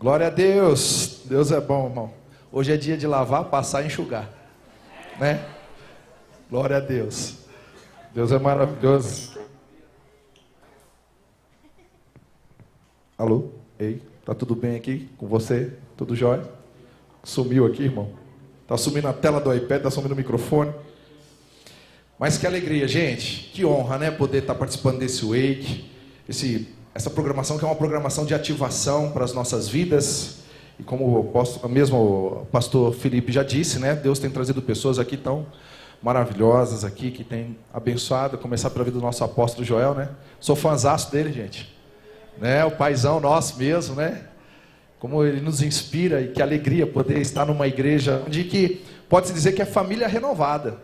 Glória a Deus. Deus é bom, irmão. Hoje é dia de lavar, passar e enxugar, né? Glória a Deus. Deus é maravilhoso. Alô? Ei, tá tudo bem aqui com você? Tudo jóia? Sumiu aqui, irmão? Tá sumindo a tela do iPad, tá sumindo o microfone. Mas que alegria, gente. Que honra, né? Poder estar participando desse Wake. Essa programação que é uma programação de ativação para as nossas vidas. E como o pastor Felipe já disse, né? Deus tem trazido pessoas aqui tão maravilhosas aqui, que tem abençoado. Começar pela vida do nosso apóstolo Joel, né? Sou fãzaço dele, gente. Né? O paizão nosso mesmo, né? Como ele nos inspira, e que alegria poder estar numa igreja onde que pode-se dizer que é família renovada,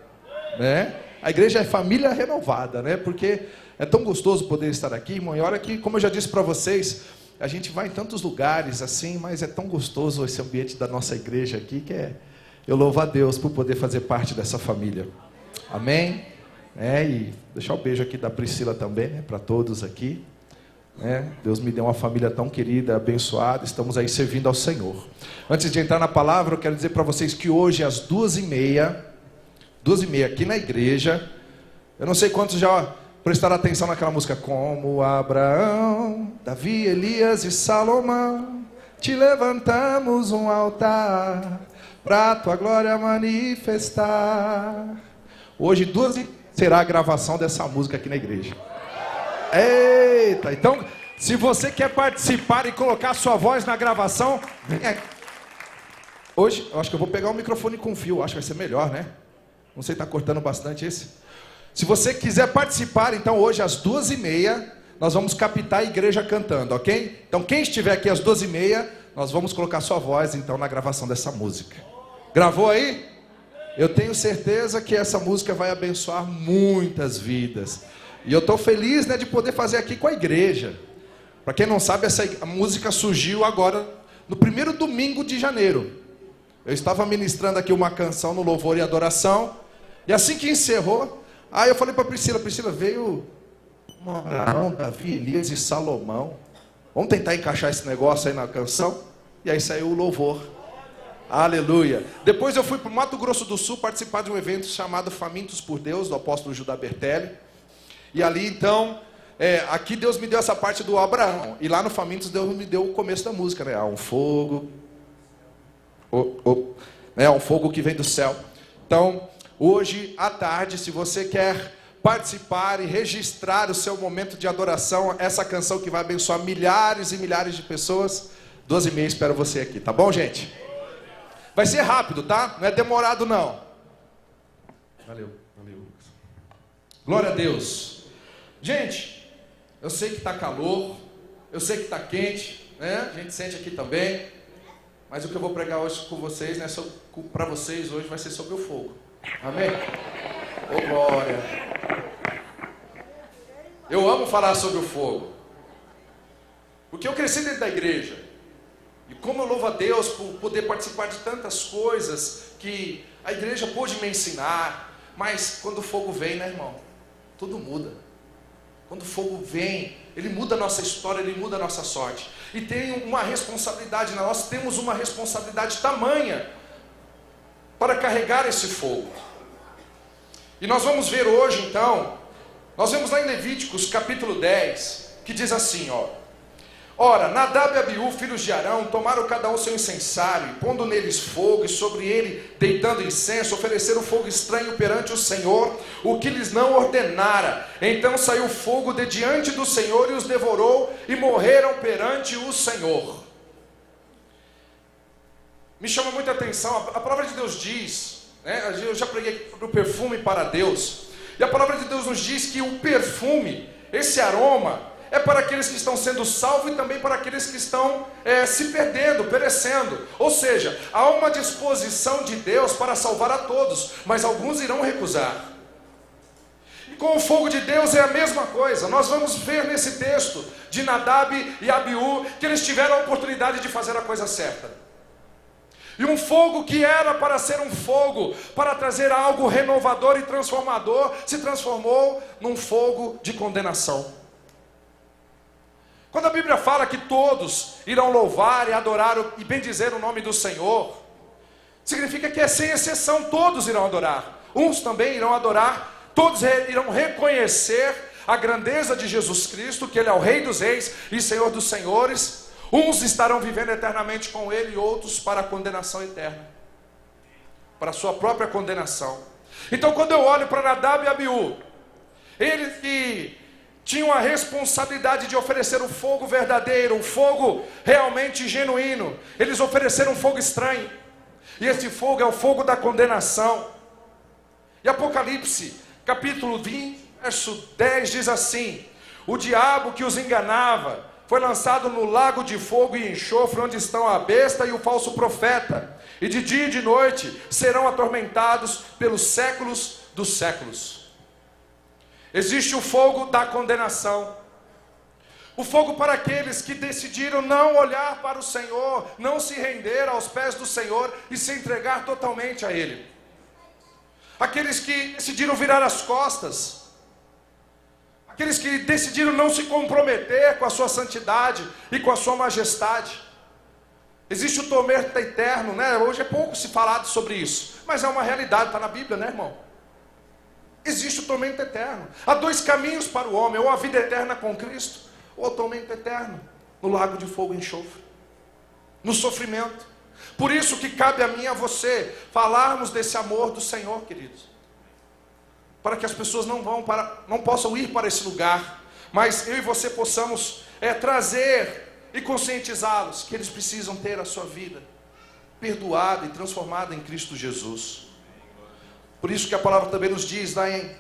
né? A igreja é família renovada, né? Porque é tão gostoso poder estar aqui, irmão. E olha que, como eu já disse para vocês, a gente vai em tantos lugares assim, mas é tão gostoso esse ambiente da nossa igreja aqui, eu louvo a Deus por poder fazer parte dessa família. Amém? E deixar o beijo aqui da Priscila também, né, para todos aqui. Deus me deu uma família tão querida, abençoada. Estamos aí servindo ao Senhor. Antes de entrar na palavra, eu quero dizer para vocês que hoje às 2h30 aqui na igreja, eu não sei quantos já prestaram atenção naquela música: como Abraão, Davi, Elias e Salomão, te levantamos um altar para a tua glória manifestar. Hoje 2h será a gravação dessa música aqui na igreja. Eita, então, se você quer participar e colocar sua voz na gravação, vem aqui. Hoje, eu acho que eu vou pegar o microfone com fio, acho que vai ser melhor, né? Não sei, está cortando bastante esse. Se você quiser participar, então hoje às 2h30, nós vamos captar a igreja cantando, ok? Então quem estiver aqui às 2h30, nós vamos colocar sua voz então na gravação dessa música. Gravou aí? Eu tenho certeza que essa música vai abençoar muitas vidas. E eu estou feliz, né, de poder fazer aqui com a igreja. Para quem não sabe, a música surgiu agora no primeiro domingo de janeiro. Eu estava ministrando aqui uma canção no Louvor e Adoração. E assim que encerrou, aí eu falei para Priscila, veio Abraão, Davi, Elias e Salomão. Vamos tentar encaixar esse negócio aí na canção? E aí saiu o louvor. Aleluia. Depois eu fui para o Mato Grosso do Sul participar de um evento chamado Famintos por Deus, do apóstolo Judá Bertelli. E ali então, aqui Deus me deu essa parte do Abraão. E lá no Famintos Deus me deu o começo da música, né? Há um fogo. Há um fogo que vem do céu. Então, hoje à tarde, se você quer participar e registrar o seu momento de adoração, essa canção que vai abençoar milhares e milhares de pessoas, 2h30 espero você aqui, tá bom, gente? Vai ser rápido, tá? Não é demorado, não. Valeu, Lucas. Glória a Deus. Gente, eu sei que está calor, eu sei que está quente, né? A gente sente aqui também. Mas o que eu vou pregar hoje com vocês, né, para vocês hoje, vai ser sobre o fogo. Amém? Ô glória! Eu amo falar sobre o fogo, porque eu cresci dentro da igreja, e como eu louvo a Deus por poder participar de tantas coisas que a igreja pôde me ensinar. Mas quando o fogo vem, né, irmão, tudo muda. Quando o fogo vem, ele muda a nossa história, ele muda a nossa sorte. E tem uma responsabilidade, nós temos uma responsabilidade tamanha para carregar esse fogo. E nós vamos ver hoje então, nós vemos lá em Levíticos capítulo 10, que diz assim, Ora, Nadab e Abiú, filhos de Arão, tomaram cada um seu incensário, e pondo neles fogo, e sobre ele deitando incenso, ofereceram fogo estranho perante o Senhor, o que lhes não ordenara. Então saiu fogo de diante do Senhor e os devorou, e morreram perante o Senhor. Me chama muita atenção, a palavra de Deus diz, né, eu já preguei sobre o perfume para Deus, e a palavra de Deus nos diz que o perfume, esse aroma, é para aqueles que estão sendo salvos e também para aqueles que estão se perdendo, perecendo. Ou seja, há uma disposição de Deus para salvar a todos, mas alguns irão recusar. E com o fogo de Deus é a mesma coisa. Nós vamos ver nesse texto de Nadab e Abiú que eles tiveram a oportunidade de fazer a coisa certa. E um fogo que era para ser um fogo, para trazer algo renovador e transformador, se transformou num fogo de condenação. Quando a Bíblia fala que todos irão louvar e adorar e bendizer o nome do Senhor, significa que sem exceção todos irão adorar. Uns também irão adorar, todos irão reconhecer a grandeza de Jesus Cristo, que Ele é o Rei dos Reis e Senhor dos Senhores. Uns estarão vivendo eternamente com Ele e outros para a condenação eterna, para a sua própria condenação. Então quando eu olho para Nadab e Abiú, eles que tinham a responsabilidade de oferecer o fogo verdadeiro, o fogo realmente genuíno, eles ofereceram um fogo estranho, e esse fogo é o fogo da condenação. E Apocalipse capítulo 20, verso 10 diz assim: o diabo que os enganava foi lançado no lago de fogo e enxofre, onde estão a besta e o falso profeta, e de dia e de noite serão atormentados pelos séculos dos séculos. Existe o fogo da condenação, o fogo para aqueles que decidiram não olhar para o Senhor, não se render aos pés do Senhor e se entregar totalmente a Ele. Aqueles que decidiram virar as costas, aqueles que decidiram não se comprometer com a sua santidade e com a sua majestade. Existe o tormento eterno, né? Hoje é pouco se falado sobre isso, mas é uma realidade, está na Bíblia, né, irmão? Existe o tormento eterno. Há dois caminhos para o homem: ou a vida eterna com Cristo, ou o tormento eterno no lago de fogo e enxofre, no sofrimento. Por isso que cabe a mim e a você falarmos desse amor do Senhor, queridos, para que as pessoas não possam ir para esse lugar, mas eu e você possamos trazer e conscientizá-los que eles precisam ter a sua vida perdoada e transformada em Cristo Jesus. Por isso que a palavra também nos diz lá em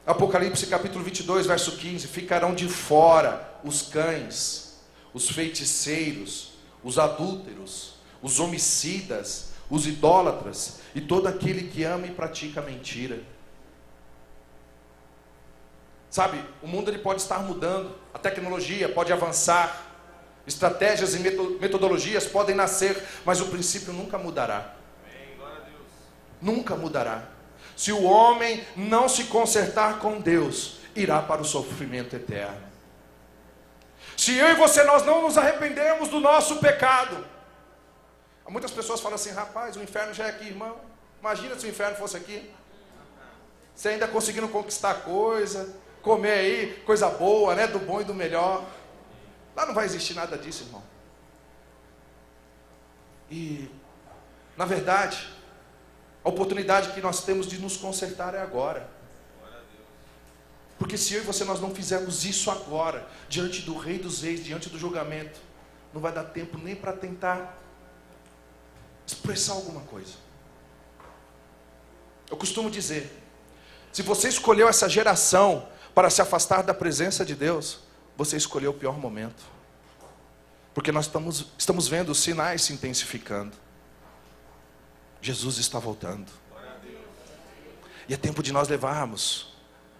Apocalipse capítulo 22, verso 15: ficarão de fora os cães, os feiticeiros, os adúlteros, os homicidas, os idólatras e todo aquele que ama e pratica mentira. Sabe, o mundo ele pode estar mudando, a tecnologia pode avançar, estratégias e metodologias podem nascer, mas o princípio nunca mudará. Nunca mudará. Se o homem não se consertar com Deus, irá para o sofrimento eterno. Se eu e você nós não nos arrependemos do nosso pecado, muitas pessoas falam assim: rapaz, o inferno já é aqui, irmão. Imagina se o inferno fosse aqui. Você ainda conseguindo conquistar coisa, comer aí coisa boa, né, do bom e do melhor. Lá não vai existir nada disso, irmão. E na verdade, a oportunidade que nós temos de nos consertar é agora. Porque se eu e você nós não fizermos isso agora, diante do Rei dos Reis, diante do julgamento, não vai dar tempo nem para tentar expressar alguma coisa. Eu costumo dizer: se você escolheu essa geração para se afastar da presença de Deus, você escolheu o pior momento. Porque nós estamos vendo os sinais se intensificando. Jesus está voltando. E é tempo de nós levarmos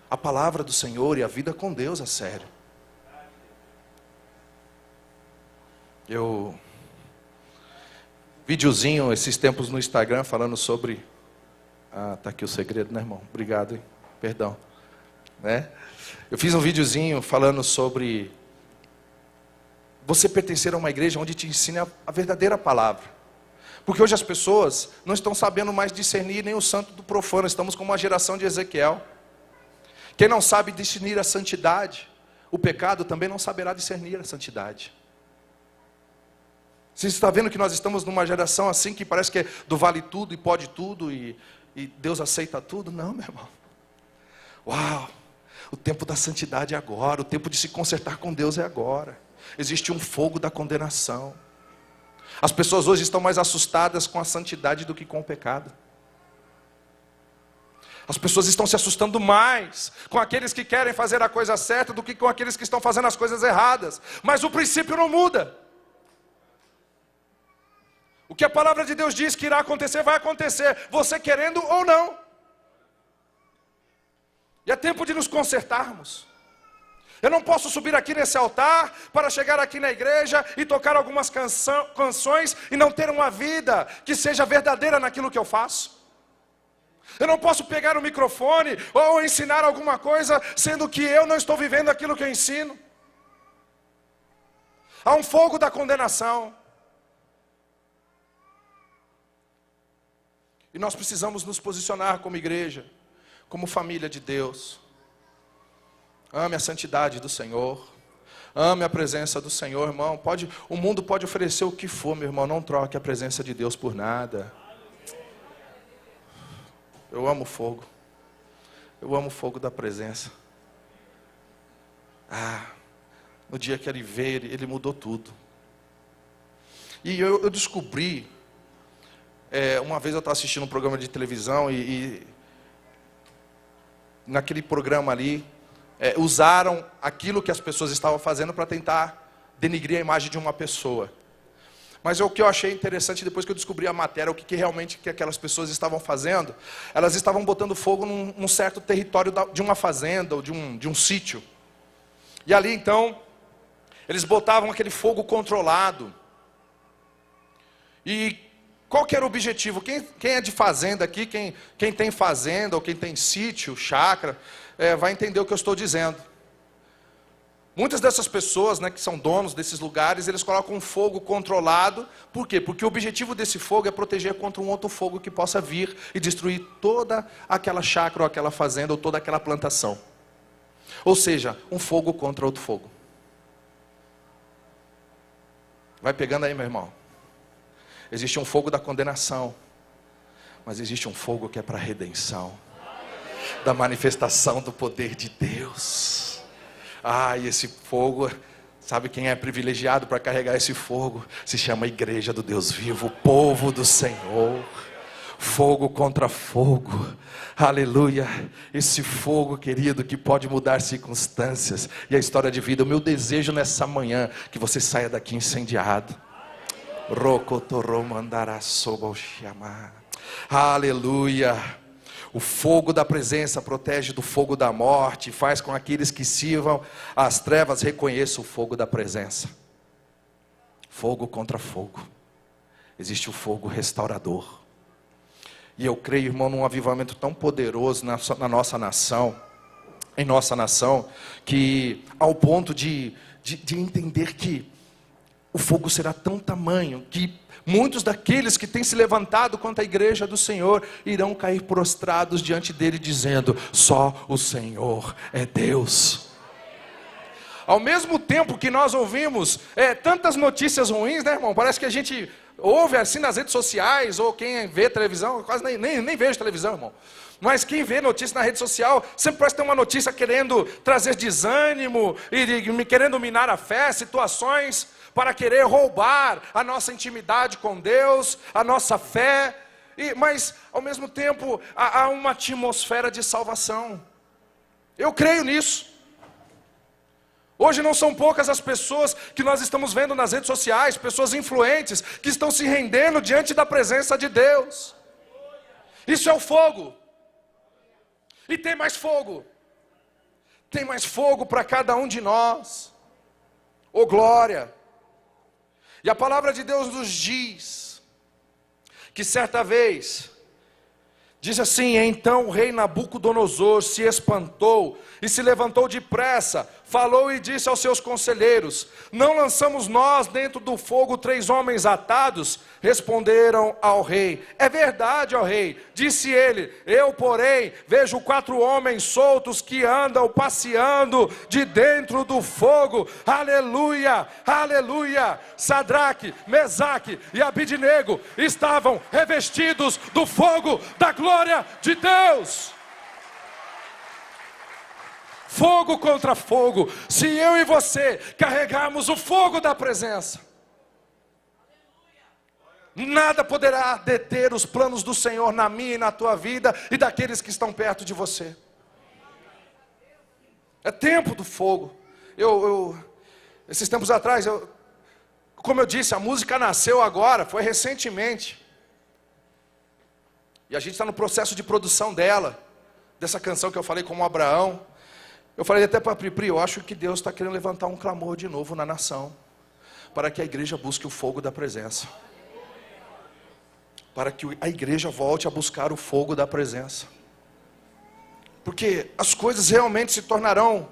a palavra do Senhor e a vida com Deus a sério. Videozinho esses tempos no Instagram falando sobre... tá aqui o segredo, né, irmão? Obrigado, hein? Perdão. Né? Eu fiz um videozinho falando sobre você pertencer a uma igreja onde te ensina a verdadeira palavra. Porque hoje as pessoas não estão sabendo mais discernir nem o santo do profano. Estamos como uma geração de Ezequiel. Quem não sabe discernir a santidade, o pecado também não saberá discernir a santidade. Você está vendo que nós estamos numa geração assim que parece que é do vale tudo e pode tudo e Deus aceita tudo? Não, meu irmão. Uau! O tempo da santidade é agora. O tempo de se consertar com Deus é agora. Existe um fogo da condenação. As pessoas hoje estão mais assustadas com a santidade do que com o pecado. As pessoas estão se assustando mais com aqueles que querem fazer a coisa certa do que com aqueles que estão fazendo as coisas erradas. Mas o princípio não muda. O que a palavra de Deus diz que irá acontecer, vai acontecer, você querendo ou não. E é tempo de nos consertarmos. Eu não posso subir aqui nesse altar para chegar aqui na igreja e tocar algumas canções e não ter uma vida que seja verdadeira naquilo que eu faço. Eu não posso pegar o microfone ou ensinar alguma coisa, sendo que eu não estou vivendo aquilo que eu ensino. Há um fogo da condenação. E nós precisamos nos posicionar como igreja, como família de Deus. Ame a santidade do Senhor. Ame a presença do Senhor, irmão. O mundo pode oferecer o que for, meu irmão. Não troque a presença de Deus por nada. Eu amo o fogo. Eu amo o fogo da presença. No dia que ele veio, ele mudou tudo. E eu descobri, uma vez eu estava assistindo um programa de televisão e naquele programa ali, usaram aquilo que as pessoas estavam fazendo para tentar denigrir a imagem de uma pessoa. Mas o que eu achei interessante, depois que eu descobri a matéria, o que realmente que aquelas pessoas estavam fazendo, elas estavam botando fogo num certo território de uma fazenda ou de um sítio. E ali então, eles botavam aquele fogo controlado. E qual que era o objetivo? Quem é de fazenda aqui, quem tem fazenda ou quem tem sítio, chácara, vai entender o que eu estou dizendo. Muitas dessas pessoas, que são donos desses lugares, eles colocam um fogo controlado. Por quê? Porque o objetivo desse fogo é proteger contra um outro fogo que possa vir e destruir toda aquela chácara ou aquela fazenda ou toda aquela plantação. Ou seja, um fogo contra outro fogo. Vai pegando aí, meu irmão. Existe um fogo da condenação, mas existe um fogo que é para a redenção, da manifestação do poder de Deus. E esse fogo, sabe quem é privilegiado para carregar esse fogo? Se chama Igreja do Deus Vivo, o povo do Senhor. Fogo contra fogo, aleluia. Esse fogo, querido, que pode mudar circunstâncias e a história de vida. O meu desejo nessa manhã, que você saia daqui incendiado. Aleluia. O fogo da presença protege do fogo da morte, faz com que aqueles que sirvam as trevas reconheçam o fogo da presença. Fogo contra fogo. Existe o fogo restaurador. E eu creio, irmão, num avivamento tão poderoso na nossa nação, em nossa nação, que ao ponto de entender que o fogo será tão tamanho que muitos daqueles que têm se levantado contra a igreja do Senhor irão cair prostrados diante dele, dizendo: só o Senhor é Deus. Ao mesmo tempo que nós ouvimos tantas notícias ruins, irmão? Parece que a gente ouve assim nas redes sociais, ou quem vê televisão, eu quase nem vejo televisão, irmão. Mas quem vê notícia na rede social, sempre parece ter uma notícia querendo trazer desânimo, e querendo minar a fé, situações para querer roubar a nossa intimidade com Deus, a nossa fé. Mas ao mesmo tempo há uma atmosfera de salvação. Eu creio nisso. Hoje não são poucas as pessoas que nós estamos vendo nas redes sociais, pessoas influentes, que estão se rendendo diante da presença de Deus. Isso é o fogo. E tem mais fogo. Tem mais fogo para cada um de nós. Oh glória! E a palavra de Deus nos diz que certa vez, diz assim: então o rei Nabucodonosor se espantou e se levantou depressa, falou e disse aos seus conselheiros: não lançamos nós dentro do fogo 3 homens atados? Responderam ao rei: é verdade, ó rei. Disse ele: eu, porém, vejo 4 homens soltos que andam passeando de dentro do fogo. Aleluia, aleluia. Sadraque, Mesaque e Abidnego estavam revestidos do fogo da glória de Deus. Fogo contra fogo. Se eu e você carregarmos o fogo da presença, nada poderá deter os planos do Senhor na minha e na tua vida e daqueles que estão perto de você. É tempo do fogo. Esses tempos atrás, como eu disse, a música nasceu agora, foi recentemente. E a gente está no processo de produção dessa canção que eu falei como Abraão. Eu falei até para a Pri, eu acho que Deus está querendo levantar um clamor de novo na nação, para que a igreja busque o fogo da presença, para que a igreja volte a buscar o fogo da presença, porque as coisas realmente se tornarão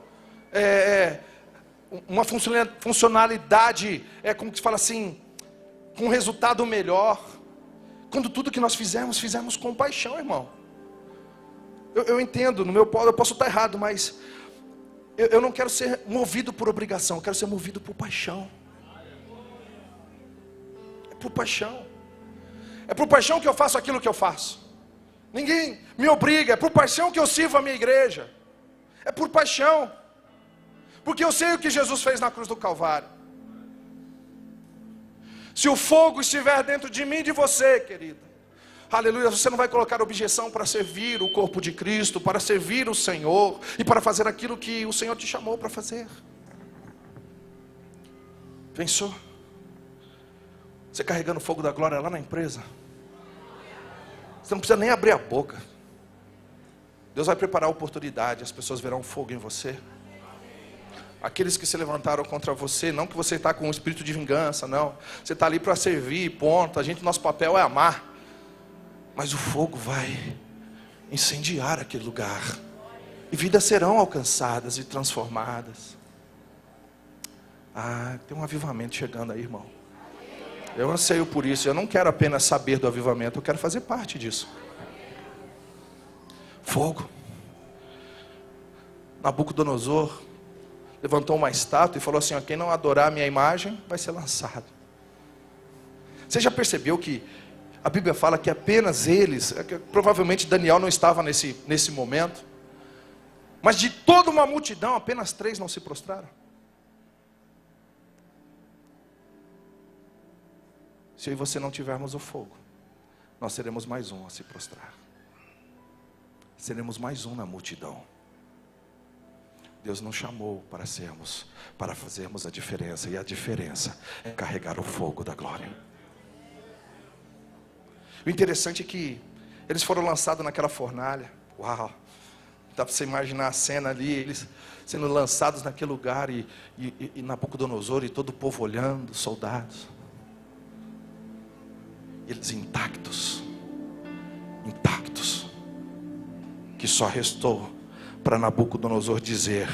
uma funcionalidade, como que se fala assim, com um resultado melhor. Quando tudo que nós fizemos com paixão, irmão. Eu entendo, eu posso estar errado, mas eu não quero ser movido por obrigação, eu quero ser movido por paixão. É por paixão. É por paixão que eu faço aquilo que eu faço. Ninguém me obriga, é por paixão que eu sirvo a minha igreja. É por paixão. Porque eu sei o que Jesus fez na cruz do Calvário. Se o fogo estiver dentro de mim e de você, querida, aleluia, você não vai colocar objeção para servir o corpo de Cristo, para servir o Senhor e para fazer aquilo que o Senhor te chamou para fazer. Pensou? Você carregando o fogo da glória lá na empresa, você não precisa nem abrir a boca. Deus vai preparar a oportunidade, as pessoas verão fogo em você. Aqueles que se levantaram contra você, não que você está com um espírito de vingança, não. Você está ali para servir, ponto. Nosso papel é amar. Mas o fogo vai incendiar aquele lugar. E vidas serão alcançadas e transformadas. Tem um avivamento chegando aí, irmão. Eu anseio por isso. Eu não quero apenas saber do avivamento, eu quero fazer parte disso. Fogo. Nabucodonosor levantou uma estátua e falou assim: quem não adorar a minha imagem vai ser lançado. Você já percebeu que a Bíblia fala que apenas eles, provavelmente Daniel não estava nesse momento, mas de toda uma multidão, apenas 3 não se prostraram? Se eu e você não tivermos o fogo, nós seremos mais um a se prostrar. Seremos mais um na multidão. Deus nos chamou para fazermos a diferença, e a diferença é carregar o fogo da glória. O interessante é que eles foram lançados naquela fornalha. Uau! Dá para você imaginar a cena ali, eles sendo lançados naquele lugar, e Nabucodonosor e todo o povo olhando, soldados. Eles intactos, que só restou para Nabucodonosor dizer: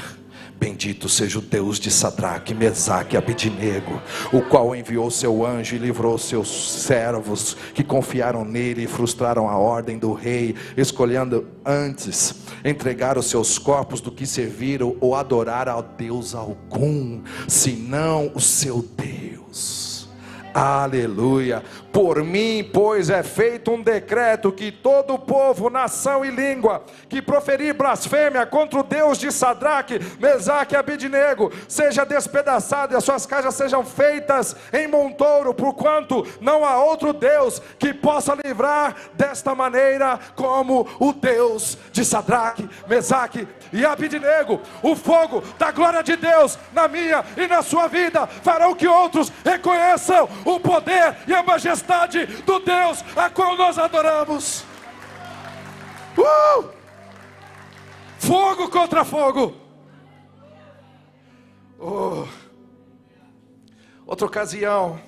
bendito seja o Deus de Sadraque, Mesaque e Abednego, o qual enviou seu anjo e livrou seus servos que confiaram nele e frustraram a ordem do rei, escolhendo antes entregar os seus corpos do que serviram ou adorar a Deus algum, senão o seu Deus. Aleluia. Por mim, pois, é feito um decreto que todo o povo, nação e língua que proferir blasfêmia contra o Deus de Sadraque, Mesaque e Abednego seja despedaçado e as suas casas sejam feitas em montouro, porquanto não há outro Deus que possa livrar desta maneira como o Deus de Sadraque, Mesaque e Abednego. O fogo da glória de Deus na minha e na sua vida farão que outros reconheçam o poder e a majestade do Deus a qual nós adoramos. Fogo contra fogo. Outra ocasião,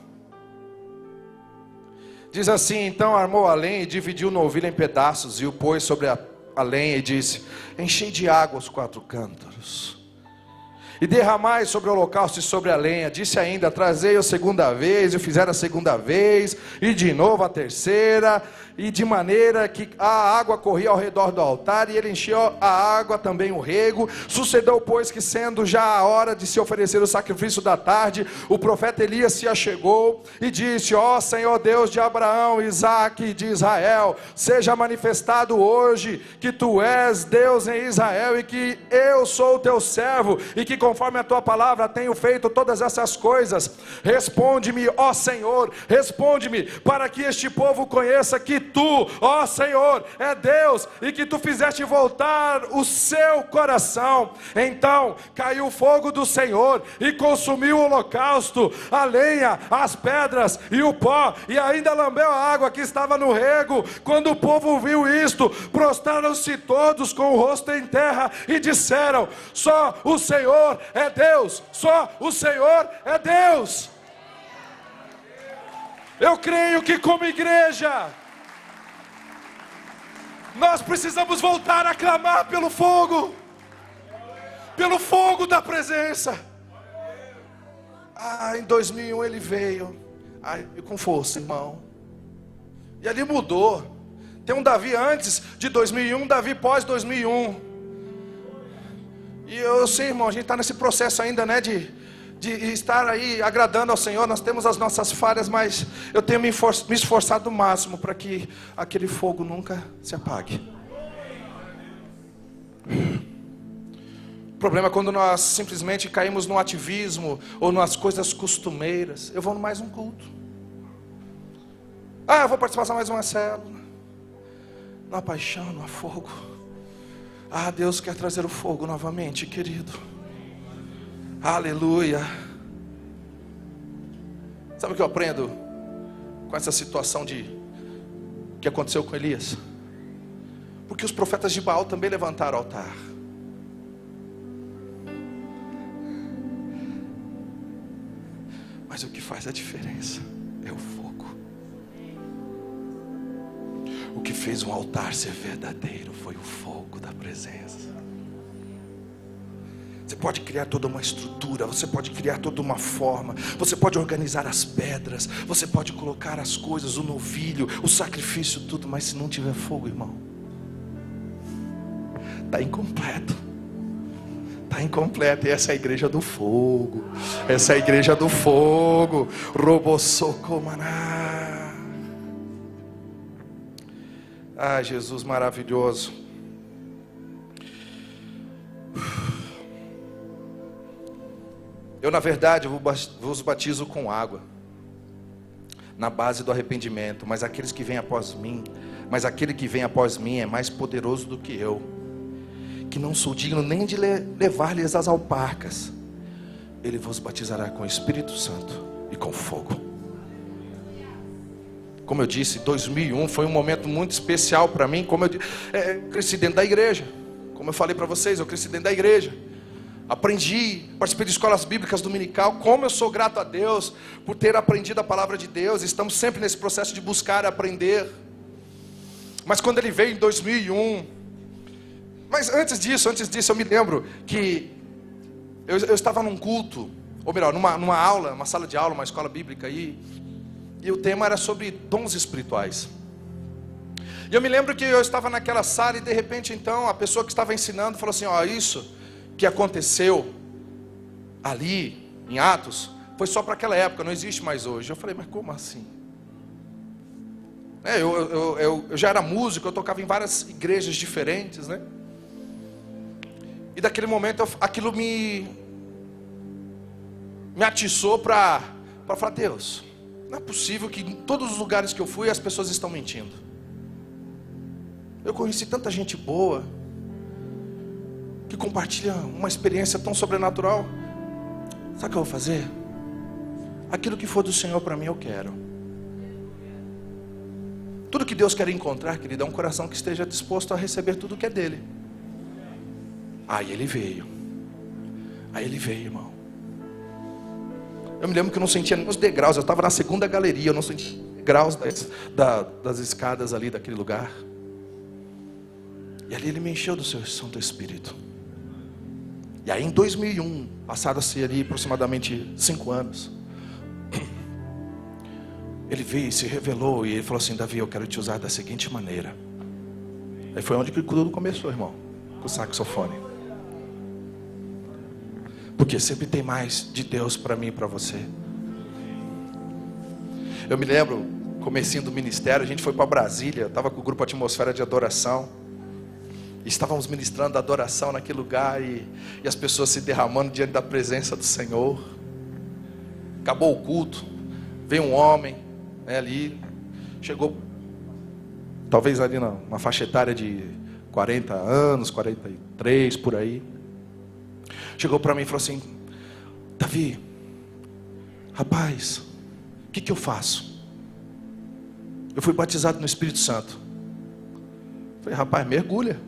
diz assim: então armou a lenha e dividiu o novilho em pedaços, e o pôs sobre a lenha e disse: enchei de água os 4 cântaros e derramai sobre o holocausto e sobre a lenha. Disse ainda: trazei a segunda vez, e o fizeram a segunda vez, e de novo a terceira, e de maneira que a água corria ao redor do altar, e ele encheu a água também o rego. Sucedeu, pois, que sendo já a hora de se oferecer o sacrifício da tarde, o profeta Elias se achegou e disse: ó Senhor Deus de Abraão, Isaque e de Israel, seja manifestado hoje que tu és Deus em Israel, e que eu sou o teu servo, e que conforme a tua palavra tenho feito todas essas coisas. Responde-me, ó Senhor, responde-me, para que este povo conheça que tu, ó Senhor, é Deus, e que tu fizeste voltar o seu coração. Então caiu o fogo do Senhor e consumiu o holocausto, a lenha, as pedras e o pó, e ainda lambeu a água que estava no rego. Quando o povo viu isto, prostraram-se todos com o rosto em terra e disseram: só o Senhor é Deus, só o Senhor é Deus. Eu creio que como igreja nós precisamos voltar a clamar pelo fogo da presença. Em 2001 ele veio. Com força, irmão. E ali mudou. Tem um Davi antes de 2001, um Davi pós 2001. E eu sei, irmão, a gente está nesse processo ainda, né, de estar aí agradando ao Senhor. Nós temos as nossas falhas, mas eu tenho me esforçado o máximo para que aquele fogo nunca se apague. O problema é quando nós simplesmente caímos no ativismo ou nas coisas costumeiras. Eu vou no mais um culto. Eu vou participar de mais uma célula. Não há paixão, não há fogo. Deus quer trazer o fogo novamente, querido. Aleluia. Sabe o que eu aprendo com essa situação que aconteceu com Elias? Porque os profetas de Baal também levantaram o altar. Mas o que faz a diferença é o fogo. O que fez um altar ser verdadeiro foi o fogo da presença. Você pode criar toda uma estrutura, você pode criar toda uma forma, você pode organizar as pedras, você pode colocar as coisas, o novilho, o sacrifício, tudo, mas se não tiver fogo, irmão, está incompleto. Está incompleto. E essa é a igreja do fogo. Essa é a igreja do fogo. Robosocomaná. Jesus maravilhoso. Eu, na verdade, vos batizo com água, na base do arrependimento. Mas aquele que vem após mim é mais poderoso do que eu, que não sou digno nem de levar-lhes as alparcas. Ele vos batizará com o Espírito Santo e com fogo. Como eu disse, 2001 foi um momento muito especial para mim. Eu cresci dentro da igreja. Como eu falei para vocês, eu cresci dentro da igreja. Aprendi, participei de escolas bíblicas dominical. Como eu sou grato a Deus por ter aprendido a palavra de Deus. Estamos sempre nesse processo de buscar e aprender. Mas quando ele veio em 2001... Mas antes disso eu me lembro que eu estava num culto, ou melhor, numa aula, uma sala de aula, uma escola bíblica aí, e o tema era sobre dons espirituais. E eu me lembro que eu estava naquela sala e de repente então a pessoa que estava ensinando falou assim: isso que aconteceu ali em Atos foi só para aquela época, não existe mais hoje. Eu falei: mas como assim? Eu já era músico, eu tocava em várias igrejas diferentes, né? E daquele momento aquilo me atiçou para falar: Deus, não é possível que em todos os lugares que eu fui as pessoas estão mentindo. Eu conheci tanta gente boa que compartilha uma experiência tão sobrenatural. Sabe o que eu vou fazer? Aquilo que for do Senhor para mim eu quero. Tudo que Deus quer encontrar, querido, é um coração que esteja disposto a receber tudo que é dele. Aí ele veio, irmão. Eu me lembro que eu não sentia nem os degraus. Eu estava na segunda galeria, eu não sentia degraus das escadas ali daquele lugar. E ali ele me encheu do seu Santo Espírito. E aí em 2001, passaram-se ali aproximadamente 5 anos, ele veio e se revelou. E ele falou assim: Davi, eu quero te usar da seguinte maneira. Aí foi onde que tudo começou, irmão, com o saxofone. Porque sempre tem mais de Deus para mim e para você. Eu me lembro, comecinho do ministério, a gente foi para Brasília. Eu estava com o grupo Atmosfera de Adoração. E estávamos ministrando a adoração naquele lugar. E as pessoas se derramando diante da presença do Senhor. Acabou o culto. Veio um homem, né, ali. Chegou, talvez ali na faixa etária de 40 anos, 43, por aí. Chegou para mim e falou assim: Davi, rapaz, o que eu faço? Eu fui batizado no Espírito Santo. Eu falei: rapaz, mergulha.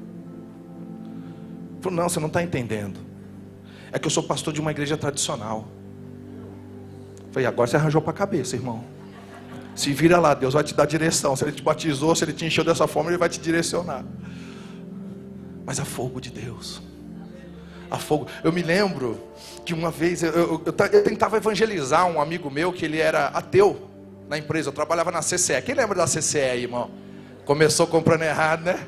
Ele falou: não, você não está entendendo. É que eu sou pastor de uma igreja tradicional. Eu falei: agora você arranjou para a cabeça, irmão. Se vira lá, Deus vai te dar direção. Se Ele te batizou, se Ele te encheu dessa forma, Ele vai te direcionar. Mas há fogo de Deus. a fogo. Eu me lembro que uma vez eu tentava evangelizar um amigo meu que ele era ateu na empresa. Eu trabalhava na CCE. Quem lembra da CCE aí, irmão? Começou comprando errado, né?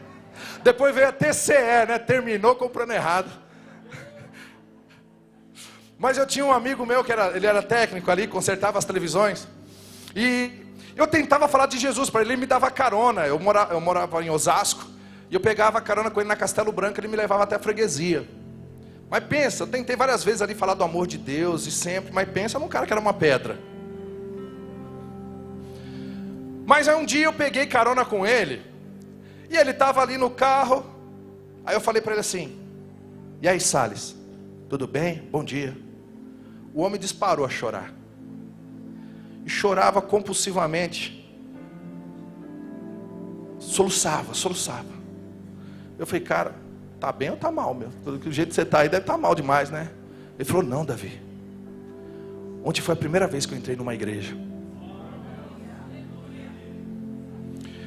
Depois veio a TCE, né? Terminou comprando errado. Mas eu tinha um amigo meu que ele era técnico ali, consertava as televisões. E eu tentava falar de Jesus para ele, ele me dava carona. Eu morava em Osasco e eu pegava carona com ele na Castelo Branco, ele me levava até a freguesia. Mas pensa, eu tentei várias vezes ali falar do amor de Deus e sempre, mas pensa num cara que era uma pedra. Mas aí um dia eu peguei carona com ele e ele estava ali no carro. Aí eu falei para ele assim: e aí, Salles, tudo bem? Bom dia. O homem disparou a chorar. E chorava compulsivamente. Soluçava. Eu falei: cara, tá bem ou tá mal, meu? Do jeito que você tá aí deve estar mal demais, né? Ele falou: não, Davi. Ontem foi a primeira vez que eu entrei numa igreja.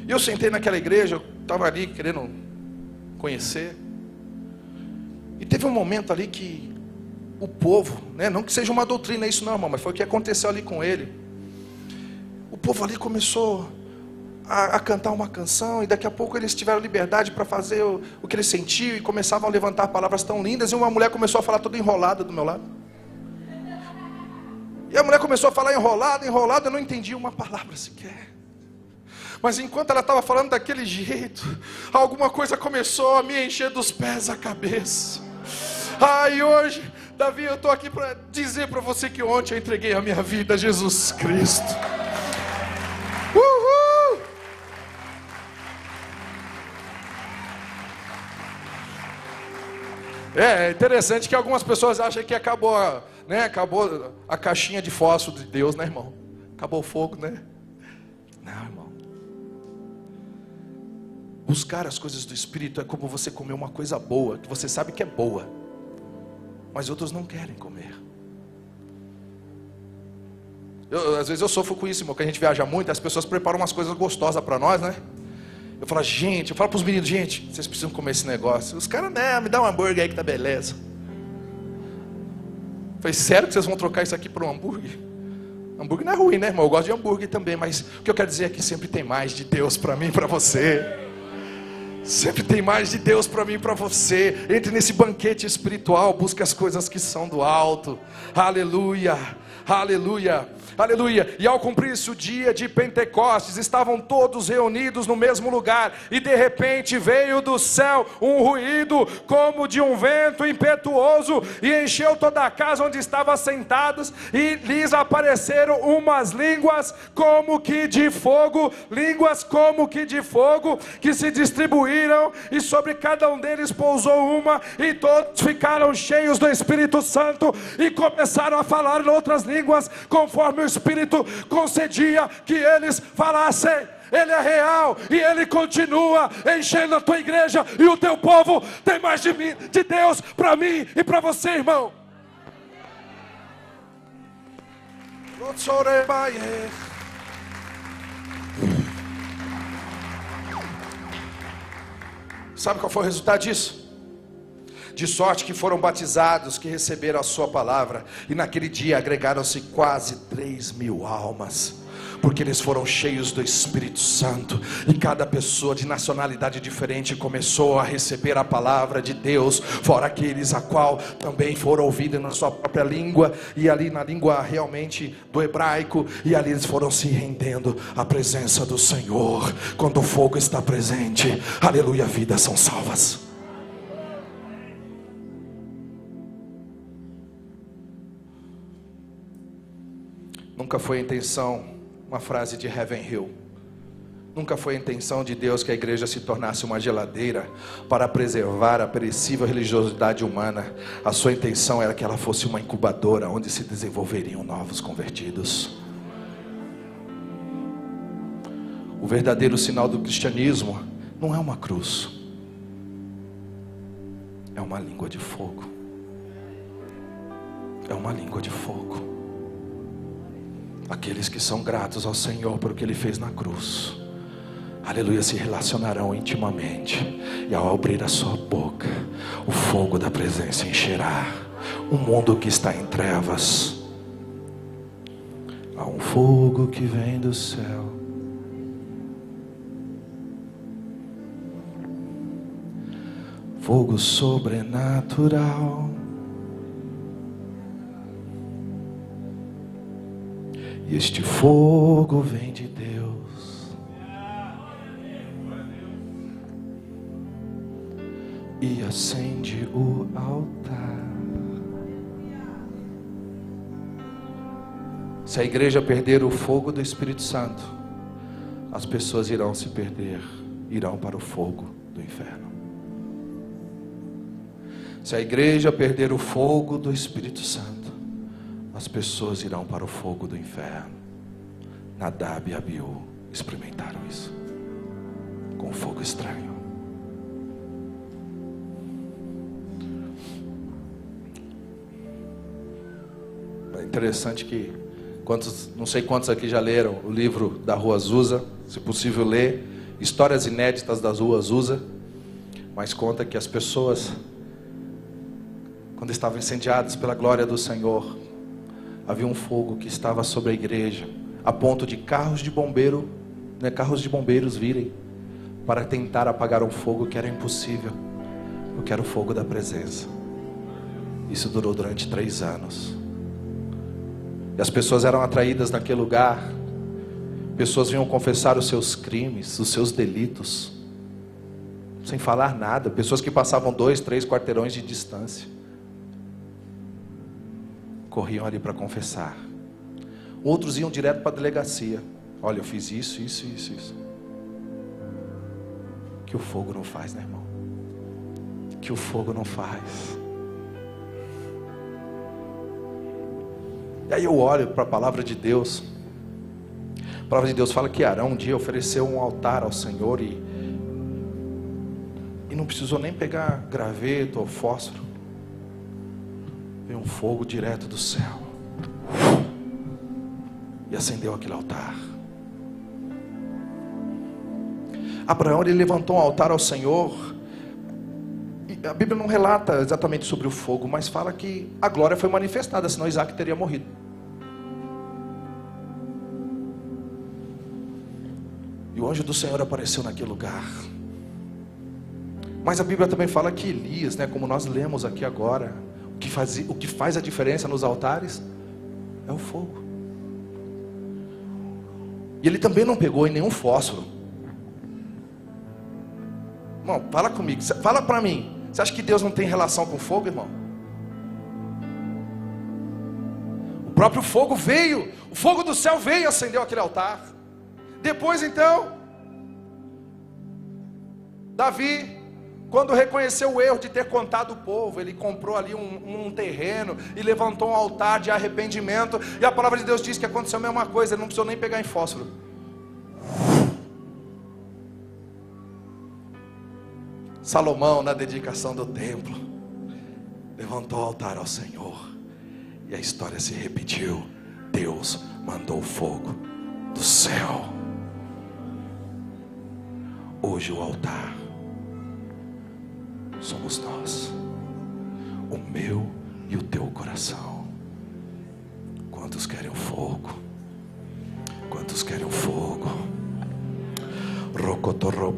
E eu sentei naquela igreja, eu estava ali querendo conhecer. E teve um momento ali que o povo, né, não que seja uma doutrina isso não, irmão, mas foi o que aconteceu ali com ele. O povo ali começou a cantar uma canção, e daqui a pouco eles tiveram liberdade para fazer o que eles sentiam, e começavam a levantar palavras tão lindas, e uma mulher começou a falar toda enrolada do meu lado. E a mulher começou a falar enrolada, eu não entendi uma palavra sequer. Mas enquanto ela estava falando daquele jeito, alguma coisa começou a me encher dos pés à cabeça. E hoje, Davi, eu estou aqui para dizer para você que ontem eu entreguei a minha vida a Jesus Cristo. Uhul! É interessante que algumas pessoas acham que acabou a caixinha de fósforo de Deus, né, irmão? Acabou o fogo, né? Não, irmão. Buscar as coisas do Espírito é como você comer uma coisa boa, que você sabe que é boa, mas outros não querem comer. Às vezes eu sofro com isso, irmão, que a gente viaja muito, as pessoas preparam umas coisas gostosas para nós, né? Eu falo para os meninos: gente, vocês precisam comer esse negócio. Os caras: né, me dá um hambúrguer aí que tá beleza. Eu falei: sério que vocês vão trocar isso aqui por um hambúrguer? Hambúrguer não é ruim, né, irmão? Eu gosto de hambúrguer também, mas o que eu quero dizer é que sempre tem mais de Deus para mim e para você. Sempre tem mais de Deus para mim e para você. Entre nesse banquete espiritual, busque as coisas que são do alto. Aleluia, aleluia, aleluia. E ao cumprir-se o dia de Pentecostes, estavam todos reunidos no mesmo lugar, e de repente veio do céu um ruído como de um vento impetuoso, e encheu toda a casa onde estavam sentados, e lhes apareceram umas línguas como que de fogo, que se distribuíram, e sobre cada um deles pousou uma, e todos ficaram cheios do Espírito Santo, e começaram a falar em outras línguas, conforme o Espírito concedia que eles falassem. Ele é real e Ele continua enchendo a tua igreja e o teu povo. Tem mais de Deus para mim e para você, irmão. Sabe qual foi o resultado disso? De sorte que foram batizados, que receberam a sua palavra, e naquele dia agregaram-se quase 3.000 almas, porque eles foram cheios do Espírito Santo, e cada pessoa de nacionalidade diferente começou a receber a palavra de Deus, fora aqueles a qual também foram ouvidos na sua própria língua, e ali na língua realmente do hebraico, e ali eles foram se rendendo à presença do Senhor. Quando o fogo está presente, aleluia, vidas são salvas. Nunca foi a intenção, uma frase de Heaven Hill, nunca foi a intenção de Deus que a igreja se tornasse uma geladeira para preservar a perecível religiosidade humana. A sua intenção era que ela fosse uma incubadora onde se desenvolveriam novos convertidos. O verdadeiro sinal do cristianismo não é uma cruz, é uma língua de fogo. É uma língua de fogo. Aqueles que são gratos ao Senhor por o que Ele fez na cruz. aleluia, se relacionarão intimamente. E ao abrir a sua boca, o fogo da presença encherá um mundo que está em trevas. Há um fogo que vem do céu, fogo sobrenatural. E este fogo vem de Deus e acende o altar. Se a igreja perder o fogo do Espírito Santo, as pessoas irão se perder, irão para o fogo do inferno. Se a igreja perder o fogo do Espírito Santo, as pessoas irão para o fogo do inferno. Nadab e Abiú experimentaram isso, com fogo estranho. É interessante que não sei quantos aqui já leram o livro da Rua Azusa. Se possível ler histórias inéditas da Rua Azusa, mas conta que as pessoas, quando estavam incendiadas pela glória do Senhor, havia um fogo que estava sobre a igreja, a ponto de carros de bombeiros virem para tentar apagar um fogo que era impossível, porque era o fogo da presença. Isso durou durante 3 anos. E as pessoas eram atraídas naquele lugar. Pessoas vinham confessar os seus crimes, os seus delitos, sem falar nada. Pessoas que passavam 2, 3 quarteirões de distância, corriam ali para confessar. Outros iam direto para a delegacia. Olha, eu fiz isso. Que o fogo não faz, né, irmão? Que o fogo não faz. E aí eu olho para a palavra de Deus. A palavra de Deus fala que Arão um dia ofereceu um altar ao Senhor e não precisou nem pegar graveto ou fósforo. Veio um fogo direto do céu e acendeu aquele altar. Abraão, ele levantou um altar ao Senhor. E a Bíblia não relata exatamente sobre o fogo, mas fala que a glória foi manifestada, senão Isaac teria morrido. E o anjo do Senhor apareceu naquele lugar. Mas a Bíblia também fala que Elias, como nós lemos aqui agora, o que faz a diferença nos altares é o fogo. E ele também não pegou em nenhum fósforo. Irmão, fala comigo, fala para mim. Você acha que Deus não tem relação com fogo, irmão? O próprio fogo veio, o fogo do céu veio e acendeu aquele altar. Depois então, Davi, quando reconheceu o erro de ter contado o povo, ele comprou ali um terreno e levantou um altar de arrependimento. E a palavra de Deus diz que aconteceu a mesma coisa, ele não precisou nem pegar em fósforo. Salomão, na dedicação do templo, levantou o altar ao Senhor, e a história se repetiu. Deus mandou fogo do céu. Hoje o altar somos nós, o meu e o teu coração. Quantos querem o fogo? Quantos querem o fogo?